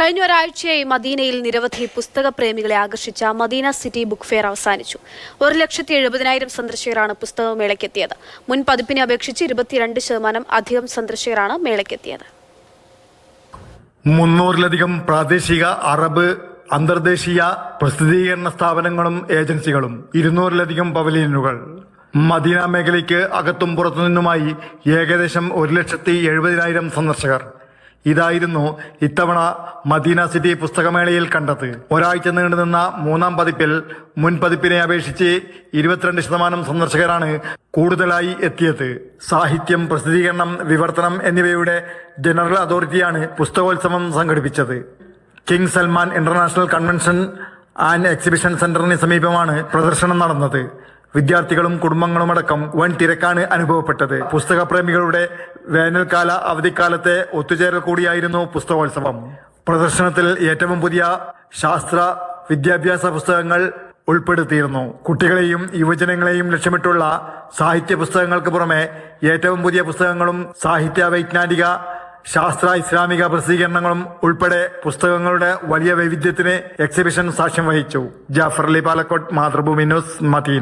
കഴിഞ്ഞ ഒരാഴ്ചയായി മദീനയിൽ നിരവധി പുസ്തക പ്രേമികളെ ആകർഷിച്ച മദീന സിറ്റി ബുക്ക് ഫെയർ അവസാനിച്ചു. 1,70,000 സന്ദർശകരാണ് പുസ്തകമേളയ്ക്കെത്തിയത്. മുൻ പതിപ്പിനെ അപേക്ഷിച്ച് 22% അധികം സന്ദർശകരാണ് മേളയ്ക്കെത്തിയത്. 300-ലധികം പ്രാദേശിക, അറബ്, അന്തർദേശീയ പ്രസിദ്ധീകരണ സ്ഥാപനങ്ങളും ഏജൻസികളും, 200-ലധികം പവലിയനുകൾ. മദീന മേഖലയ്ക്ക് അകത്തും പുറത്തുനിന്നുമായി ഏകദേശം 1,70,000 സന്ദർശകർ. ഇതായിരുന്നു ഇത്തവണ മദീന സിറ്റി പുസ്തകമേളയിൽ കണ്ടത്. ഒരാഴ്ച നീണ്ടുനിന്ന മൂന്നാം പതിപ്പിൽ മുൻ പതിപ്പിനെ അപേക്ഷിച്ച് 22% സന്ദർശകരാണ് കൂടുതലായി എത്തിയത്. സാഹിത്യം, പ്രസിദ്ധീകരണം, വിവർത്തനം എന്നിവയുടെ ജനറൽ അതോറിറ്റിയാണ് പുസ്തകോത്സവം സംഘടിപ്പിച്ചത്. King Salman international convention and exhibition സെന്ററിന് സമീപമാണ് പ്രദർശനം നടന്നത്. വിദ്യാർത്ഥികളും കുടുംബങ്ങളുമടക്കം വൻ തിരക്കാണ് അനുഭവപ്പെട്ടത്. പുസ്തകപ്രേമികളുടെ വേനൽക്കാല അവധിക്കാലത്തെ ഒത്തുചേരൽ കൂടിയായിരുന്നു പുസ്തകോത്സവം. പ്രദർശനത്തിൽ ഏറ്റവും പുതിയ ശാസ്ത്ര വിദ്യാഭ്യാസ പുസ്തകങ്ങൾ ഉൾപ്പെടുത്തിയിരുന്നു. കുട്ടികളെയും യുവജനങ്ങളെയും ലക്ഷ്യമിട്ടുള്ള സാഹിത്യ പുസ്തകങ്ങൾക്ക് പുറമെ ഏറ്റവും പുതിയ പുസ്തകങ്ങളും സാഹിത്യ, വൈജ്ഞാനിക, ശാസ്ത്ര, ഇസ്ലാമിക പ്രസിദ്ധീകരണങ്ങളും ഉൾപ്പെടെ പുസ്തകങ്ങളുടെ വലിയ വൈവിധ്യത്തിന് എക്സിബിഷൻ സാക്ഷ്യം വഹിച്ചു. Jafar Ali Palakkode, Mathrubhumi news, Medina.